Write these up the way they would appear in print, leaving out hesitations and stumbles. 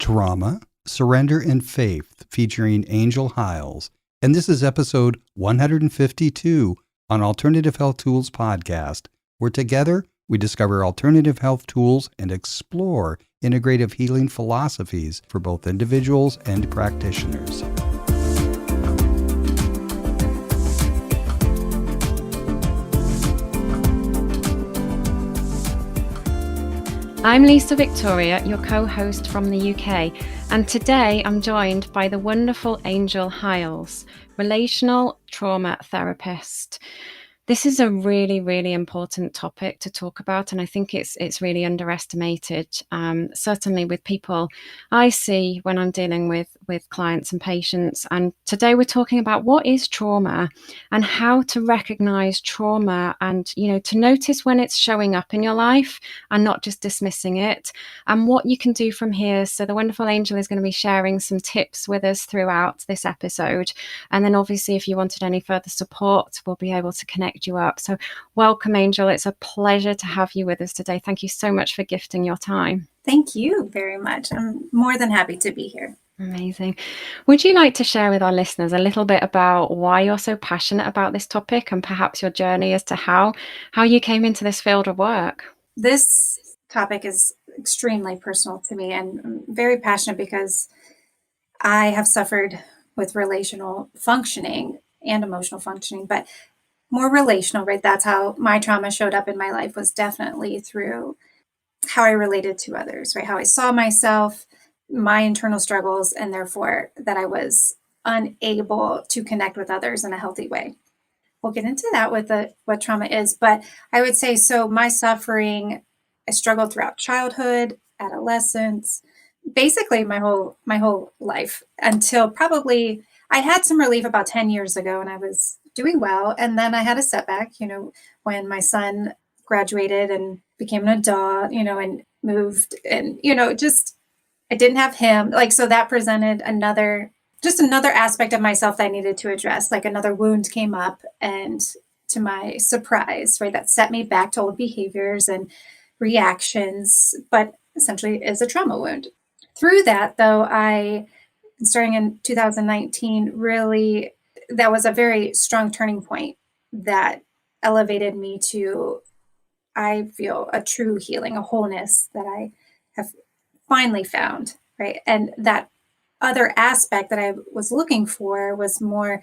Trauma, Surrender, and Faith, featuring Angel Hiles. And this is episode 152 on Alternative Health Tools Podcast, where together we discover alternative health tools and explore integrative healing philosophies for both individuals and practitioners. I'm Lisa Vicotria, your co-host from the UK, and today I'm joined by the wonderful Angel Hiles, relational trauma therapist. This is a really, really important topic to talk about, and I think it's really underestimated, certainly with people I see when I'm dealing with clients and patients. And today we're talking about what is trauma and how to recognize trauma and, to notice when it's showing up in your life and not just dismissing it, and what you can do from here. So the wonderful Angel is going to be sharing some tips with us throughout this episode. And then obviously if you wanted any further support, we'll be able to connect you up. So welcome, Angel. It's a pleasure to have you with us today. Thank you so much for gifting your time. Thank you very much. I'm more than happy to be here. Amazing. Would you like to share with our listeners a little bit about why you're so passionate about this topic and perhaps your journey as to how you came into this field of work? This topic is extremely personal to me, and I'm very passionate because I have suffered with relational functioning and emotional functioning, but more relational, right? That's how my trauma showed up in my life, was definitely through how I related to others, right? How I saw myself, my internal struggles, and therefore that I was unable to connect with others in a healthy way. We'll get into that with what trauma is, but I would say, so my suffering, I struggled throughout childhood, adolescence, basically my whole life, until probably I had some relief about 10 years ago, and I was doing well. And then I had a setback, when my son graduated and became an adult, and moved, and, just, I didn't have him. So that presented another aspect of myself that I needed to address. Another wound came up, and to my surprise, right, that set me back to old behaviors and reactions, but essentially is a trauma wound. Through that, though, starting in 2019, really, that was a very strong turning point that elevated me to, I feel, a true healing, a wholeness that I have finally found, right? And that other aspect that I was looking for was more,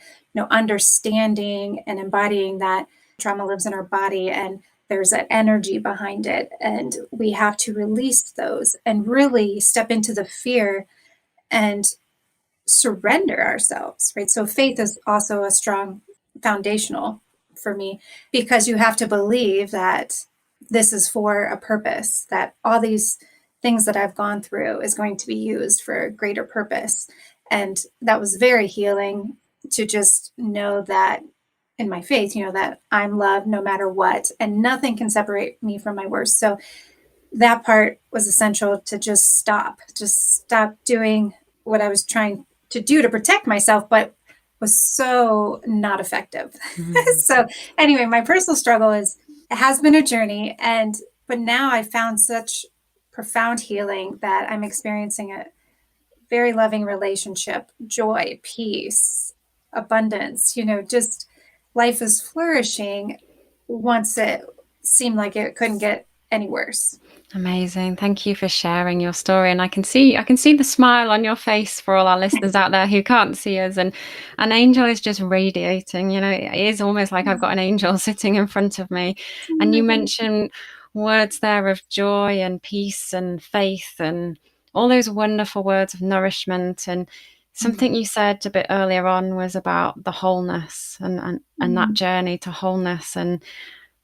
understanding and embodying that trauma lives in our body, and there's that energy behind it, and we have to release those and really step into the fear and surrender ourselves, right? So faith is also a strong foundational for me, because you have to believe that this is for a purpose, that all these things that I've gone through is going to be used for a greater purpose. And that was very healing, to just know that in my faith, that I'm loved no matter what, and nothing can separate me from my worst. So that part was essential, to just stop doing what I was trying to do to protect myself, but was so not effective. Mm-hmm. So anyway, my personal struggle has been a journey, but now I found such profound healing that I'm experiencing a very loving relationship, joy, peace, abundance, just life is flourishing once it seemed like it couldn't get any worse. Amazing. Thank you for sharing your story. And I can see the smile on your face for all our listeners out there who can't see us. And an Angel is just radiating, it is almost like I've got an angel sitting in front of me. And you mentioned words there of joy and peace and faith and all those wonderful words of nourishment. And something you said a bit earlier on was about the wholeness and that journey to wholeness. And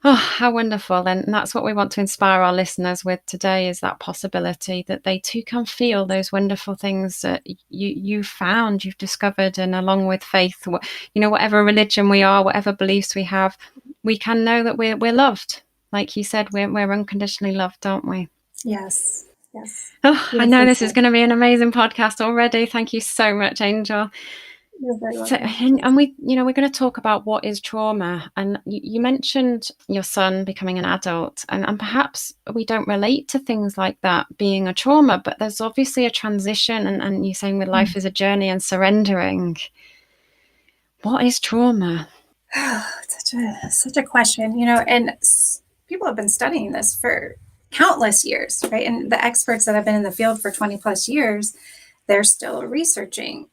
oh, how wonderful. And that's what we want to inspire our listeners with today, is that possibility that they too can feel those wonderful things that you've discovered. And along with faith, whatever religion we are, whatever beliefs we have, we can know that we're loved. Like you said, we're unconditionally loved, aren't we? Yes. Yes. Oh, I know this is going to be an amazing podcast already. Thank you so much, Angel. You're very So, welcome. and we're going to talk about what is trauma. And you mentioned your son becoming an adult, and perhaps we don't relate to things like that being a trauma, but there's obviously a transition, and you're saying with life is a journey and surrendering. What is trauma? Such a question, and people have been studying this for countless years, right? And the experts that have been in the field for 20 plus years, they're still researching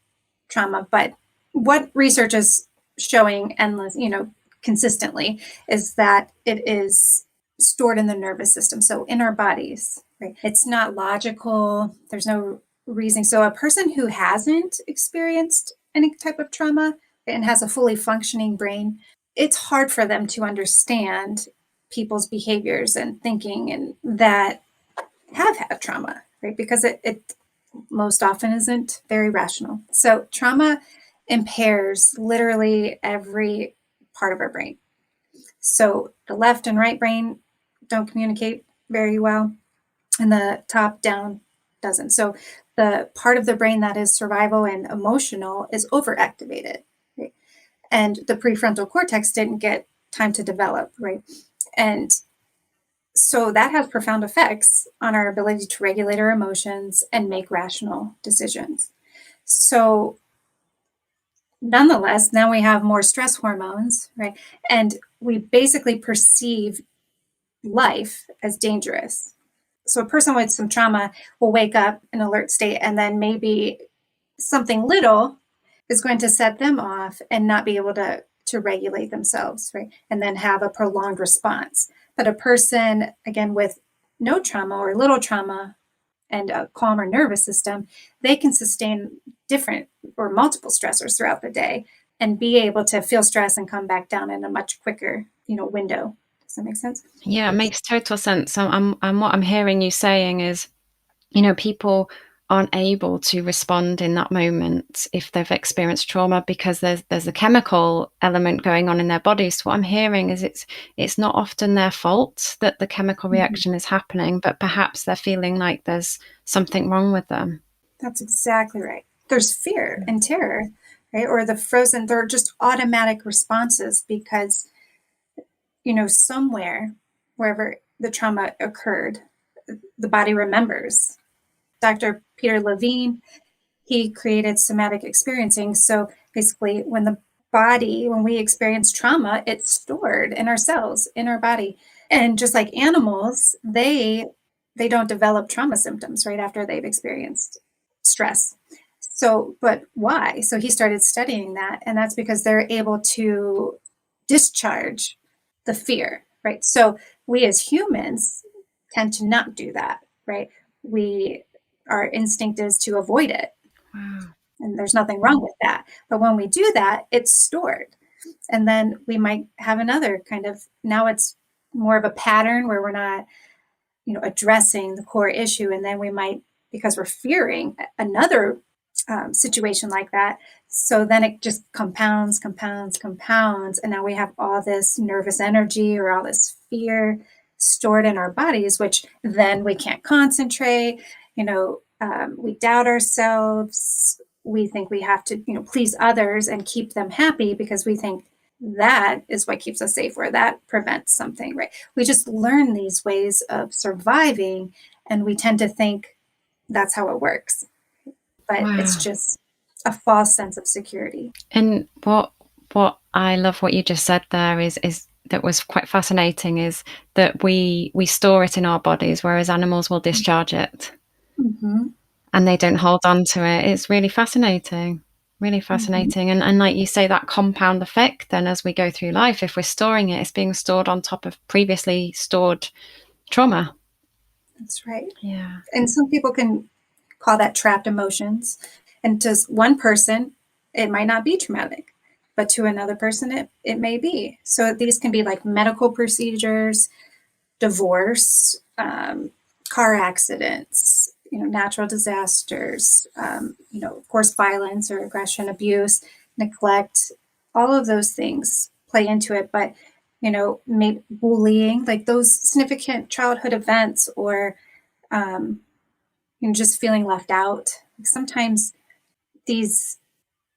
trauma. But what research is showing consistently is that it is stored in the nervous system. So in our bodies, right? It's not logical. There's no reasoning. So a person who hasn't experienced any type of trauma and has a fully functioning brain, it's hard for them to understand people's behaviors and thinking and that have had trauma, right? Because it most often isn't very rational. So trauma impairs literally every part of our brain. So the left and right brain don't communicate very well, and the top down doesn't. So the part of the brain that is survival and emotional is overactivated, right? And the prefrontal cortex didn't get time to develop, right? And so that has profound effects on our ability to regulate our emotions and make rational decisions. So nonetheless, now we have more stress hormones, right? And we basically perceive life as dangerous. So a person with some trauma will wake up in alert state, and then maybe something little is going to set them off and not be able to regulate themselves, right? And then have a prolonged response. But a person, again, with no trauma or little trauma and a calmer nervous system, they can sustain different or multiple stressors throughout the day and be able to feel stress and come back down in a much quicker, window. Does that make sense? Yeah, it makes total sense. What I'm hearing you saying is, people aren't able to respond in that moment if they've experienced trauma because there's a chemical element going on in their bodies. So what I'm hearing is it's not often their fault that the chemical reaction is happening, but perhaps they're feeling like there's something wrong with them. That's exactly right. There's fear and terror, right? Or they're just automatic responses because, somewhere, wherever the trauma occurred, the body remembers. Dr. Peter Levine, he created somatic experiencing. So basically, when we experience trauma, it's stored in our cells, in our body. And just like animals, they don't develop trauma symptoms right after they've experienced stress. So, but why? So he started studying that, and that's because they're able to discharge the fear, right? So we as humans tend to not do that, right? Our instinct is to avoid it. Wow. And there's nothing wrong with that. But when we do that, it's stored. And then we might have another now it's more of a pattern where we're not, addressing the core issue. And then we might, because we're fearing another situation like that. So then it just compounds. And now we have all this nervous energy or all this fear stored in our bodies, which then we can't concentrate. We doubt ourselves. We think we have to, please others and keep them happy because we think that is what keeps us safe or that prevents something, right? We just learn these ways of surviving and we tend to think that's how it works. But it's just a false sense of security. And what I love what you just said there is that was quite fascinating is that we store it in our bodies, whereas animals will discharge it. Mm-hmm. And they don't hold on to it. It's really fascinating. Really fascinating. Mm-hmm. And like you say, that compound effect then as we go through life, if we're storing it, it's being stored on top of previously stored trauma. That's right. Yeah. And some people can call that trapped emotions. And to one person, it might not be traumatic, but to another person, it may be. So these can be like medical procedures, divorce, car accidents, natural disasters, of course, violence or aggression, abuse, neglect, all of those things play into it. But, maybe bullying, like those significant childhood events or, just feeling left out. Sometimes these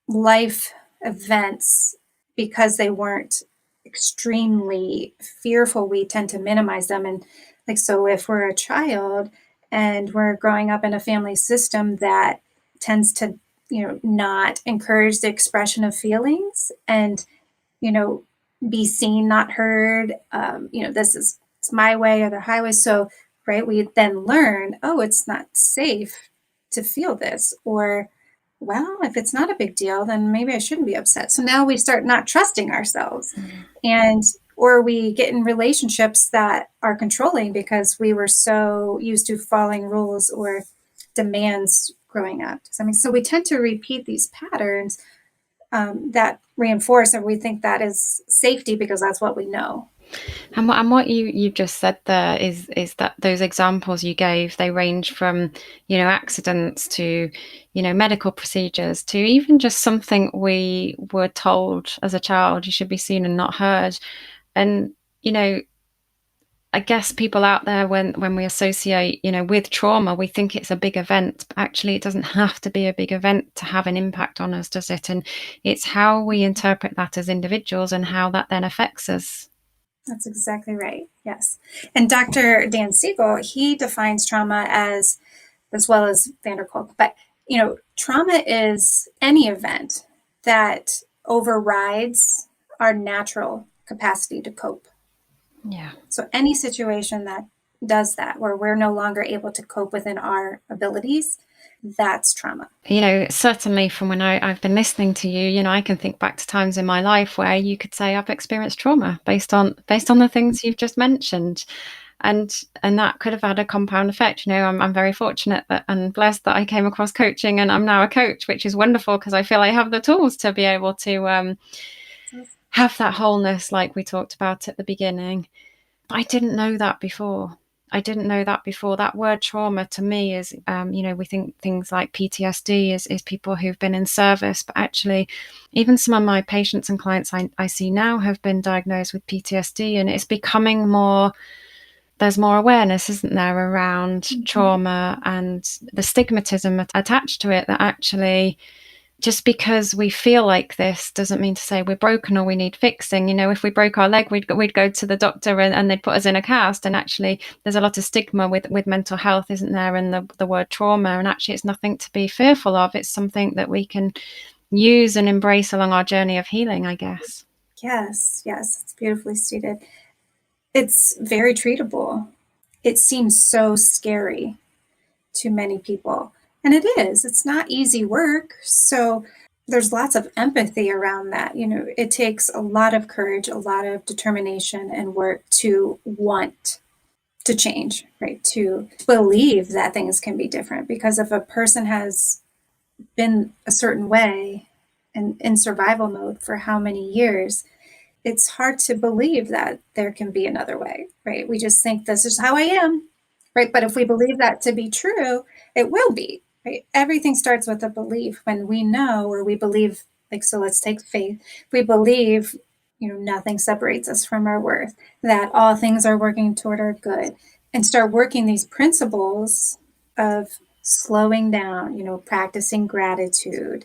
life events, because they weren't extremely fearful, we tend to minimize them. And like, so if we're a child and we're growing up in a family system that tends to, not encourage the expression of feelings and, be seen, not heard, this is it's my way or the highway. So, right, we then learn, oh, it's not safe to feel this, or, well, if it's not a big deal, then maybe I shouldn't be upset. So now we start not trusting ourselves. And or we get in relationships that are controlling because we were so used to following rules or demands growing up. So we tend to repeat these patterns that reinforce, and we think that is safety because that's what we know. And what you just said there is that those examples you gave, they range from, accidents to, medical procedures, to even just something we were told as a child, you should be seen and not heard. And, I guess people out there, when we associate, with trauma, we think it's a big event, but actually it doesn't have to be a big event to have an impact on us, does it? And it's how we interpret that as individuals and how that then affects us. That's exactly right. Yes. And Dr. Dan Siegel, he defines trauma as well as Vanderkolk, but, trauma is any event that overrides our natural capacity to cope. Yeah. So any situation that does that, where we're no longer able to cope within our abilities, that's trauma. Certainly from when I've been listening to you, I can think back to times in my life where you could say I've experienced trauma based on the things you've just mentioned. And that could have had a compound effect. I'm very fortunate and blessed that I came across coaching, and I'm now a coach, which is wonderful because I feel I have the tools to be able to have that wholeness like we talked about at the beginning. But I didn't know that before. That word trauma to me is, we think things like PTSD is people who've been in service, but actually even some of my patients and clients I see now have been diagnosed with PTSD, and it's becoming more, there's more awareness, isn't there, around trauma and the stigmatism attached to it, that actually just because we feel like this doesn't mean to say we're broken or we need fixing. If we broke our leg, we'd go to the doctor and they'd put us in a cast. And actually, there's a lot of stigma with mental health, isn't there? And the word trauma. And actually, it's nothing to be fearful of. It's something that we can use and embrace along our journey of healing, I guess. Yes, it's beautifully stated. It's very treatable. It seems so scary to many people. And it is. It's not easy work. So there's lots of empathy around that. It takes a lot of courage, a lot of determination and work to want to change, right? To believe that things can be different. Because if a person has been a certain way and in survival mode for how many years, it's hard to believe that there can be another way, right? We just think this is how I am, right? But if we believe that to be true, it will be, right? Everything starts with a belief. When we know, or we believe, like, so let's take faith. We believe, nothing separates us from our worth, that all things are working toward our good, and start working these principles of slowing down, practicing gratitude,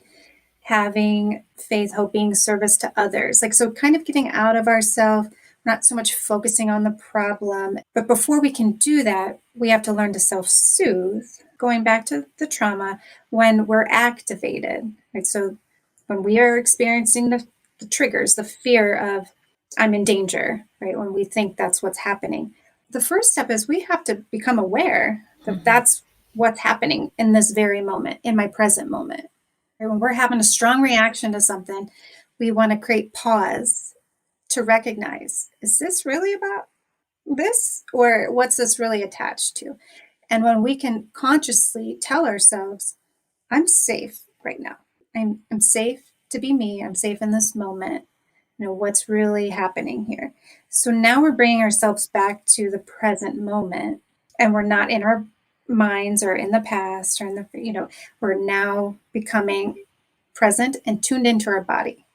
having faith, hope, being service to others. Like, so kind of getting out of ourselves, not so much focusing on the problem. But before we can do that, we have to learn to self-soothe, going back to the trauma, when we're activated, right? So when we are experiencing the triggers, the fear of I'm in danger, right? When we think that's what's happening. The first step is we have to become aware that that's what's happening in this very moment, in my present moment. When we're having a strong reaction to something, we want to create pause to recognize, is this really about this, or what's this really attached to? And when we can consciously tell ourselves, I'm safe right now. I'm safe to be me. I'm safe in this moment. What's really happening here. So now we're bringing ourselves back to the present moment, and we're not in our minds or in the past or in the, we're now becoming present and tuned into our body.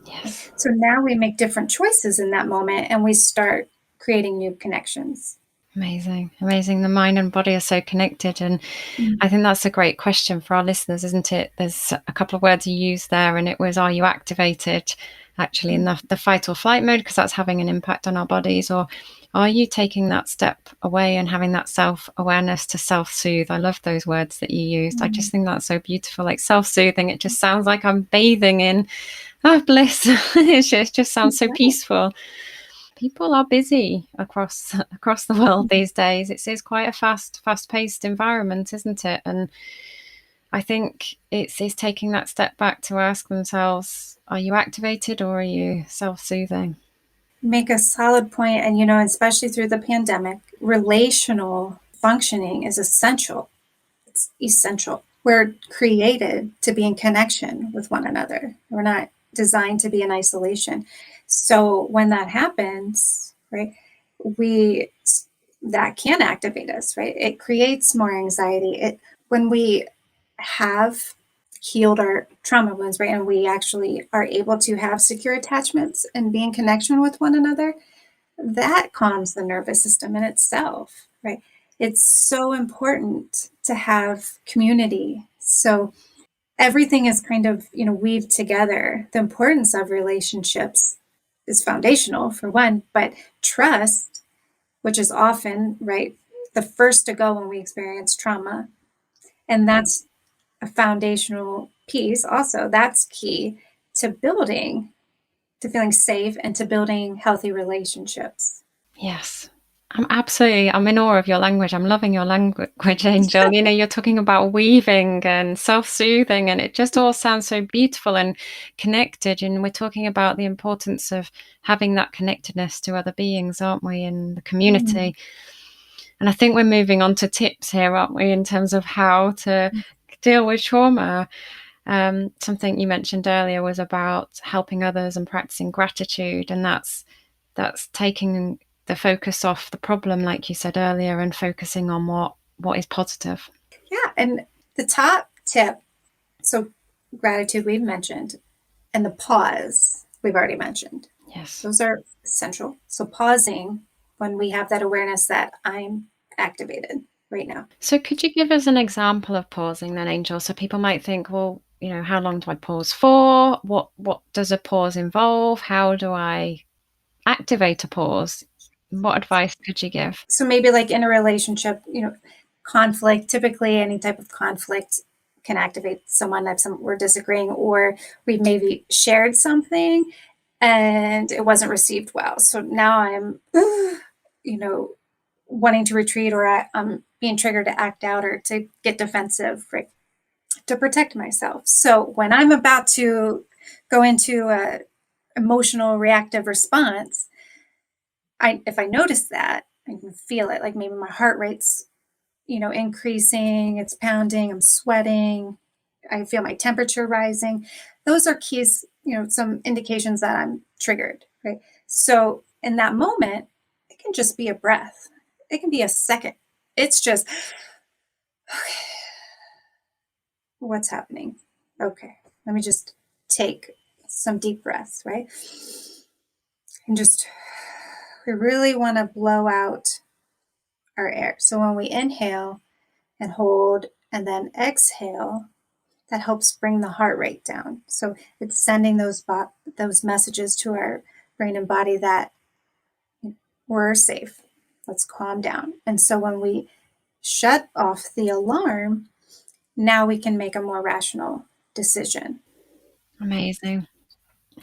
Yes. So now we make different choices in that moment, and we start creating new connections. Amazing. The mind and body are so connected. And I think that's a great question for our listeners, isn't it? There's a couple of words you used there, and it was, are you activated actually in the fight or flight mode, because that's having an impact on our bodies, or are you taking that step away and having that self-awareness to self-soothe? I love those words that you used. I just think that's so beautiful, like self-soothing. It just sounds like I'm bathing in bliss. It just sounds so peaceful. People are busy across the world these days. It is quite a fast-paced environment, isn't it? And I think it's taking that step back to ask themselves, are you activated or are you self-soothing? Make a solid point. And, especially through the pandemic, relational functioning is essential. It's essential. We're created to be in connection with one another. We're not designed to be in isolation. So when that happens, right, that can activate us, right? It creates more anxiety. When we have healed our trauma wounds, right, and we actually are able to have secure attachments and be in connection with one another, that calms the nervous system in itself, right? It's so important to have community. So everything is kind of, weaved together. The importance of relationships is foundational for one, but trust, which is often, right, the first to go when we experience trauma. And that's a foundational piece also. That's key to feeling safe and to building healthy relationships. Yes. I'm in awe of your language. I'm loving your language, Angel. You're talking about weaving and self-soothing, and it just all sounds so beautiful and connected. And we're talking about the importance of having that connectedness to other beings, aren't we, in the community? And I think we're moving on to tips here, aren't we, in terms of how to deal with trauma. Something you mentioned earlier was about helping others and practicing gratitude, and that's taking the focus off the problem, like you said earlier, and focusing on what is positive. Yeah, and the top tip, so gratitude we've mentioned, and the pause we've already mentioned. Yes. Those are essential. So pausing when we have that awareness that I'm activated right now. So could you give us an example of pausing then, Angel? So people might think, well, how long do I pause for? What does a pause involve? How do I activate a pause? What advice could you give? So maybe like in a relationship, conflict, typically any type of conflict can activate someone that we're disagreeing, or we've maybe shared something and it wasn't received well. So now I'm, wanting to retreat, or I'm being triggered to act out or to get defensive, right, to protect myself. So when I'm about to go into a emotional reactive response, if I notice that, I can feel it. Like maybe my heart rate's, increasing, it's pounding, I'm sweating, I feel my temperature rising. Those are keys, some indications that I'm triggered, right? So in that moment, it can just be a breath. It can be a second. It's just, okay, what's happening? Okay, let me just take some deep breaths, right? And we really want to blow out our air. So when we inhale and hold and then exhale, that helps bring the heart rate down. So it's sending those messages to our brain and body that we're safe. Let's calm down. And so when we shut off the alarm, now we can make a more rational decision. Amazing.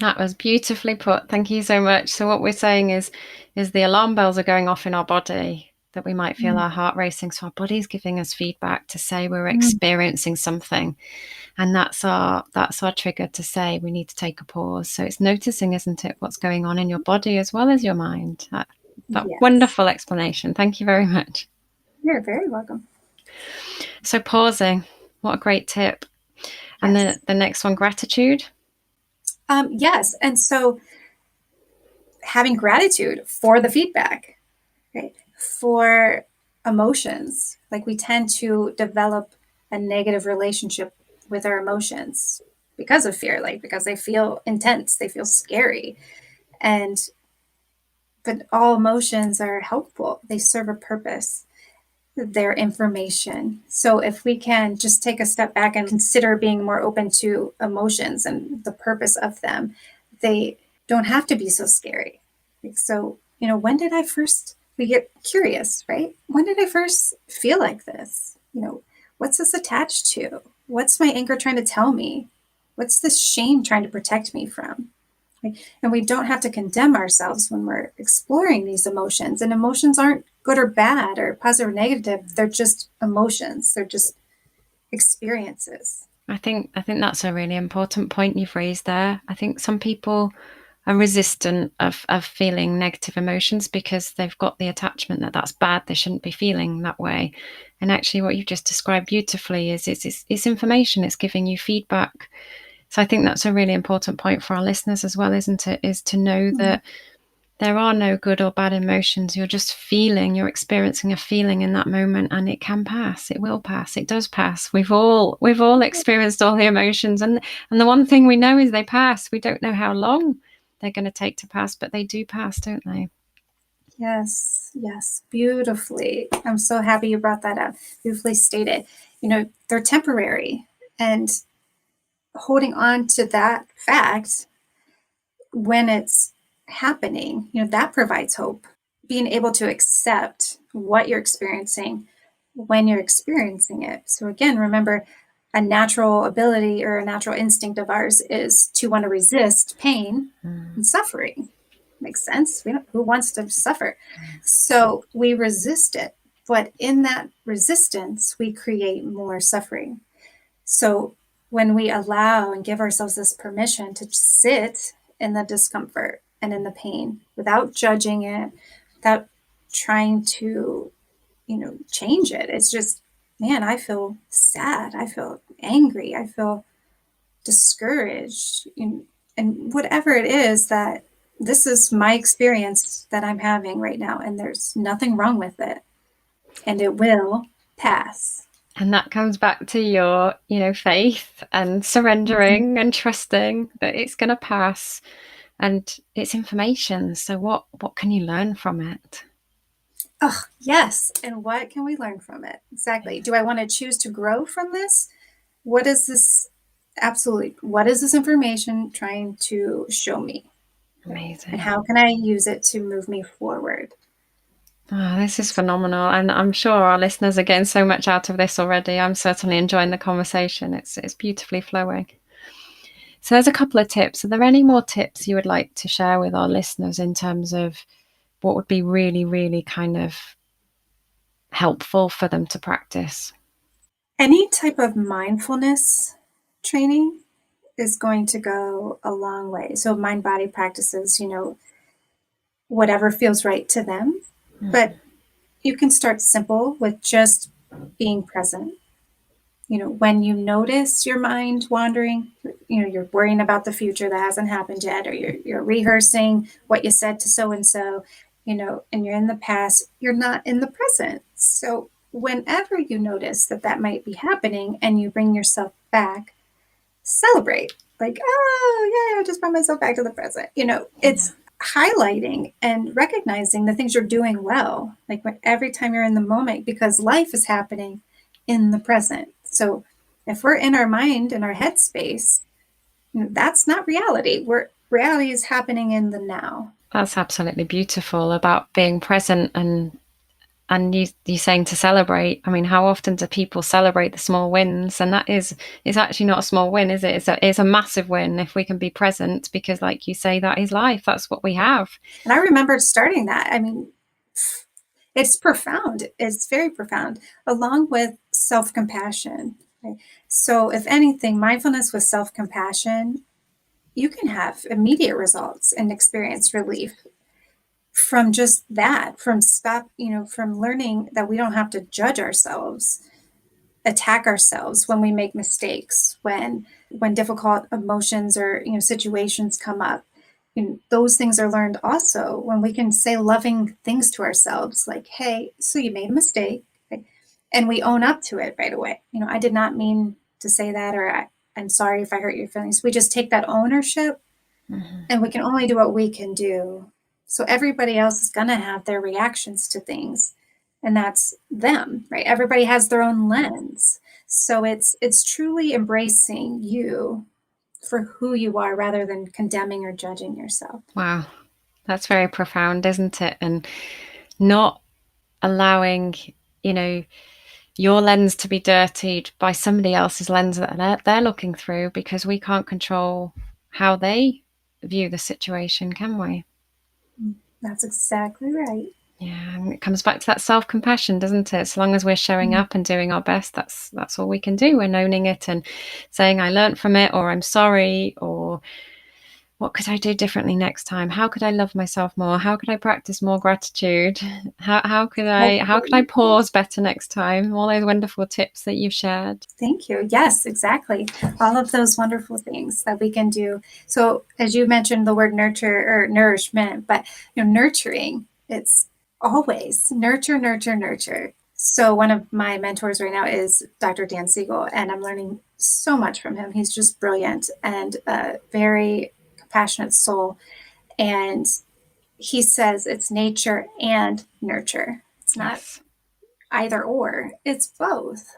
That was beautifully put. Thank you so much. So what we're saying is the alarm bells are going off in our body, that we might feel our heart racing. So our body's giving us feedback to say we're experiencing something. And that's our trigger to say we need to take a pause. So it's noticing, isn't it, what's going on in your body as well as your mind. That Yes. Wonderful explanation. Thank you very much. You're very welcome. So pausing, what a great tip. And Yes. the next one, gratitude. Yes. And so having gratitude for the feedback, right? For emotions, like we tend to develop a negative relationship with our emotions because of fear, like because they feel intense, they feel scary. And But all emotions are helpful. They serve a purpose. They're information. So if we can just take a step back and consider being more open to emotions and the purpose of them, they don't have to be so scary. So, when did I first, we get curious, right? When did I first feel like this? What's this attached to? What's my anger trying to tell me? What's this shame trying to protect me from? And we don't have to condemn ourselves when we're exploring these emotions. And emotions aren't good or bad or positive or negative. They're just emotions. They're just experiences. I think that's a really important point you've raised there. I think some people are resistant of feeling negative emotions because they've got the attachment that that's bad, they shouldn't be feeling that way. And actually what you've just described beautifully is it's information, it's giving you feedback. So I think that's a really important point for our listeners as well, isn't it? Is to know that there are no good or bad emotions. You're just feeling, you're experiencing a feeling in that moment, and it can pass. It will pass. It does pass. We've all experienced all the emotions, and the one thing we know is they pass. We don't know how long they're going to take to pass, but they do pass, don't they? Yes, beautifully. I'm so happy you brought that up. Beautifully stated. They're temporary, and holding on to that fact when it's happening, that provides hope. Being able to accept what you're experiencing when you're experiencing it. So again, remember, a natural ability or a natural instinct of ours is to want to resist pain and suffering. Makes sense. Who wants to suffer? So we resist it. But in that resistance, we create more suffering. So when we allow and give ourselves this permission to sit in the discomfort and in the pain without judging it, without trying to, change it, it's just, man, I feel sad. I feel angry. I feel discouraged. And whatever it is, that this is my experience that I'm having right now, and there's nothing wrong with it, and it will pass. And that comes back to your, faith and surrendering and trusting that it's going to pass, and it's information. So what can you learn from it? Oh, yes. And what can we learn from it? Exactly. Do I want to choose to grow from this? What is this? Absolutely. What is this information trying to show me? Amazing. And how can I use it to move me forward? Oh, this is phenomenal. And I'm sure our listeners are getting so much out of this already. I'm certainly enjoying the conversation. It's beautifully flowing. So there's a couple of tips. Are there any more tips you would like to share with our listeners in terms of what would be really, really kind of helpful for them to practice? Any type of mindfulness training is going to go a long way. So mind-body practices, whatever feels right to them. But you can start simple with just being present. When you notice your mind wandering, you're worrying about the future that hasn't happened yet, or you're rehearsing what you said to so-and-so, and you're in the past, you're not in the present. So whenever you notice that might be happening and you bring yourself back, celebrate. Like, oh, yeah, I just brought myself back to the present. It's highlighting and recognizing the things you're doing well, like every time you're in the moment, because life is happening in the present. So if we're in our mind, in our headspace, that's not reality. Reality is happening in the now. That's absolutely beautiful about being present and you saying to celebrate. I mean, how often do people celebrate the small wins? And that is actually not a small win, is it? It's a massive win if we can be present, because like you say, that is life. That's what we have. And I remember starting that. I mean, it's profound. It's very profound, along with self-compassion. Right? So if anything, mindfulness with self-compassion, you can have immediate results and experience relief from just that, from learning that we don't have to judge ourselves, attack ourselves when we make mistakes, when difficult emotions or situations come up. Those things are learned also when we can say loving things to ourselves, like, hey, so you made a mistake, right? And we own up to it right away. I did not mean to say that, or I'm sorry if I hurt your feelings. We just take that ownership, and we can only do what we can do. So everybody else is going to have their reactions to things, and that's them, right? Everybody has their own lens. So it's truly embracing you for who you are rather than condemning or judging yourself. Wow. That's very profound, isn't it? And not allowing, your lens to be dirtied by somebody else's lens that they're looking through, because we can't control how they view the situation, can we? That's exactly right. Yeah, and it comes back to that self-compassion, doesn't it? As long as we're showing up and doing our best, that's all we can do. We're owning it and saying, I learned from it, or I'm sorry, or what could I do differently next time? How could I love myself more? How could I practice more gratitude? How could I pause better next time? All those wonderful tips that you've shared. Thank you. Yes, exactly. All of those wonderful things that we can do. So as you mentioned the word nurture or nourishment, but nurturing, it's always nurture, nurture, nurture. So one of my mentors right now is Dr. Dan Siegel, and I'm learning so much from him. He's just brilliant and a very compassionate soul. And he says it's nature and nurture. It's not either or, it's both.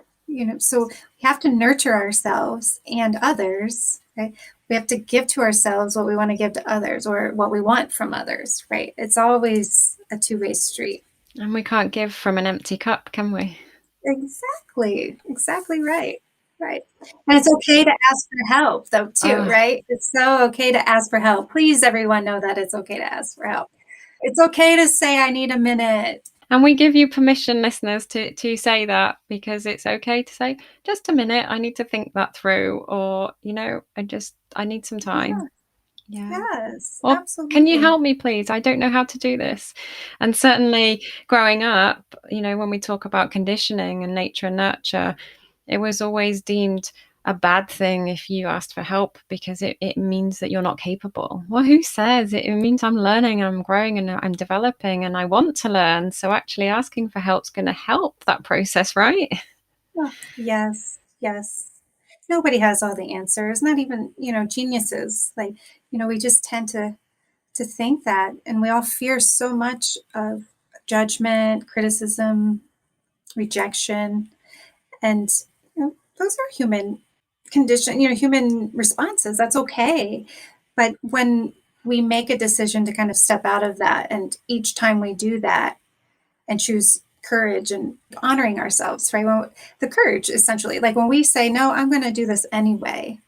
So we have to nurture ourselves and others, right? We have to give to ourselves what we want to give to others, or what we want from others, right? It's always a two-way street. And we can't give from an empty cup, can we? Exactly right. Right. And it's okay to ask for help, though, too, right? It's so okay to ask for help. Please, everyone, know that it's okay to ask for help. It's okay to say, I need a minute. And we give you permission, listeners, to say that, because it's okay to say, just a minute, I need to think that through, or, I need some time. Yeah. Yes, or absolutely. Can you help me, please? I don't know how to do this. And certainly growing up, when we talk about conditioning and nature and nurture, it was always deemed a bad thing if you asked for help, because it means that you're not capable. Well, who says? It means I'm learning, I'm growing, and I'm developing, and I want to learn. So actually asking for help is going to help that process, right? Oh, yes. Nobody has all the answers, not even, geniuses. We just tend to think that, and we all fear so much of judgment, criticism, rejection, and those are human condition, human responses. That's okay. But when we make a decision to kind of step out of that, and each time we do that and choose courage and honoring ourselves, right? The courage, essentially, like when we say, no, I'm going to do this anyway,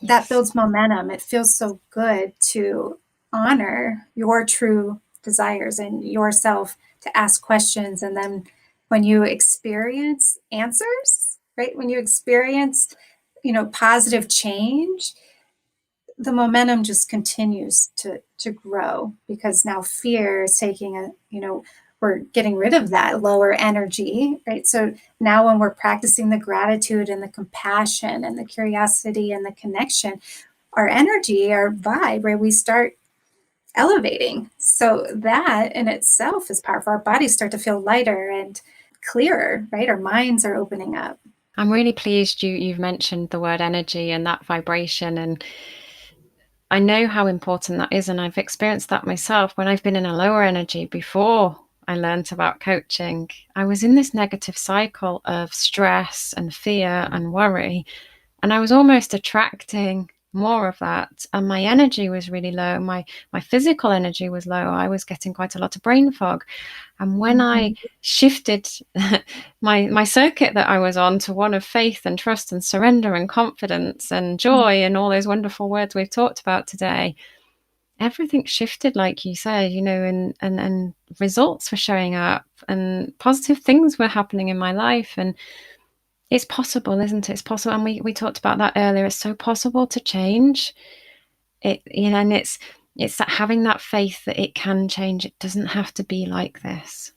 that builds momentum. It feels so good to honor your true desires and yourself, to ask questions. And then when you experience answers, right? When you experience, positive change, the momentum just continues to grow, because now fear is taking we're getting rid of that lower energy, right? So now when we're practicing the gratitude and the compassion and the curiosity and the connection, our energy, our vibe, right, we start elevating. So that in itself is powerful. Our bodies start to feel lighter and clearer, right? Our minds are opening up. I'm really pleased you've mentioned the word energy and that vibration, and I know how important that is, and I've experienced that myself when I've been in a lower energy. Before I learned about coaching, I was in this negative cycle of stress and fear and worry, and I was almost attracting more of that, and my energy was really low. My physical energy was low. I was getting quite a lot of brain fog. And when I shifted my circuit that I was on to one of faith and trust and surrender and confidence and joy and all those wonderful words we've talked about today, everything shifted, like you said, and results were showing up and positive things were happening in my life. And it's possible, isn't it? It's possible. And we talked about that earlier. It's so possible to change it, and it's that having that faith that it can change. It doesn't have to be like this.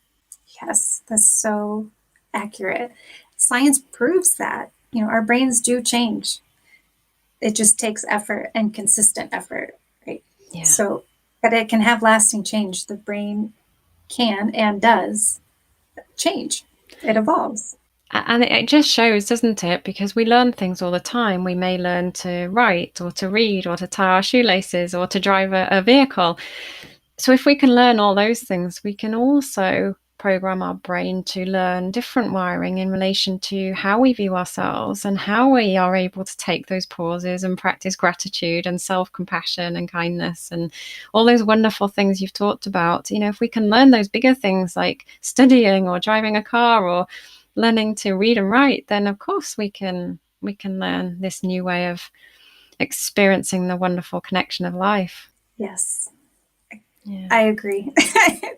Yes, that's so accurate. Science proves that, our brains do change. It just takes effort and consistent effort, right? Yeah. So, but it can have lasting change. The brain can and does change. It evolves. And it just shows, doesn't it? Because we learn things all the time. We may learn to write or to read or to tie our shoelaces or to drive a vehicle. So if we can learn all those things, we can also program our brain to learn different wiring in relation to how we view ourselves and how we are able to take those pauses and practice gratitude and self-compassion and kindness and all those wonderful things you've talked about. If we can learn those bigger things like studying or driving a car or learning to read and write, then of course we can learn this new way of experiencing the wonderful connection of life. Yes. Yeah. I agree.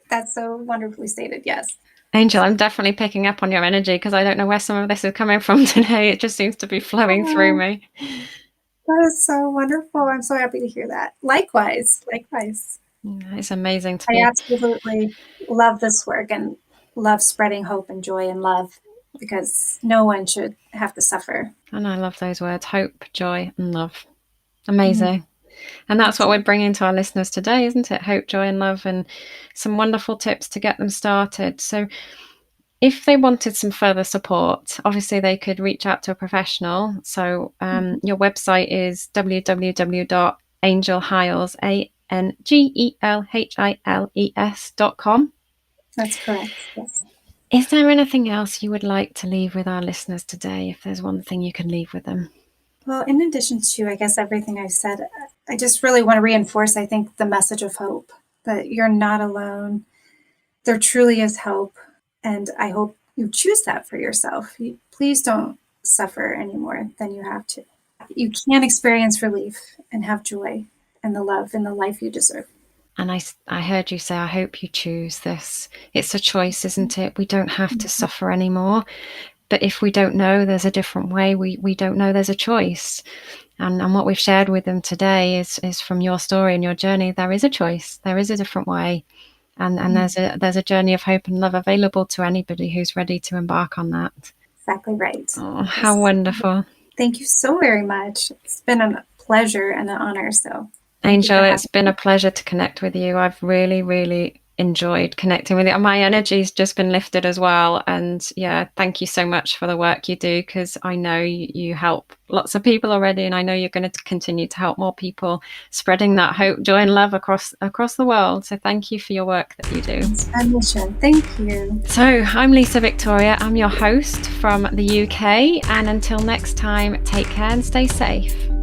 That's so wonderfully stated. Yes. Angel, I'm definitely picking up on your energy because I don't know where some of this is coming from today. It just seems to be flowing through me. That is so wonderful. I'm so happy to hear that. Likewise. It's amazing to I be. absolutely love this work and love spreading hope and joy and love, because no one should have to suffer. And I love those words: hope, joy, and love. Amazing. And that's what we're bringing to our listeners today, isn't it? Hope, joy, and love, and some wonderful tips to get them started. So if they wanted some further support, obviously they could reach out to a professional. So your website is www.angelhiles.com. That's correct. Yes. Is there anything else you would like to leave with our listeners today? If there's one thing you can leave with them? Well, in addition to, I guess, everything I've said, I just really want to reinforce, I think, the message of hope, that you're not alone. There truly is hope. And I hope you choose that for yourself. Please don't suffer any more than you have to. You can experience relief and have joy and the love and the life you deserve. And I heard you say, I hope you choose this. It's a choice, isn't it? We don't have to suffer anymore. But if we don't know there's a different way, we don't know there's a choice. And what we've shared with them today is from your story and your journey, there is a choice. There is a different way. And there's a journey of hope and love available to anybody who's ready to embark on that. Exactly right. Oh, how wonderful. Thank you so very much. It's been a pleasure and an honor. So, Angel, it's been a pleasure to connect with you. I've really, really enjoyed connecting with you. My energy's just been lifted as well. And yeah, thank you so much for the work you do, because I know you help lots of people already, and I know you're going to continue to help more people, spreading that hope, joy, and love across the world. So thank you for your work that you do. It's my mission. Thank you. So I'm Lisa Victoria. I'm your host from the UK. And until next time, take care and stay safe.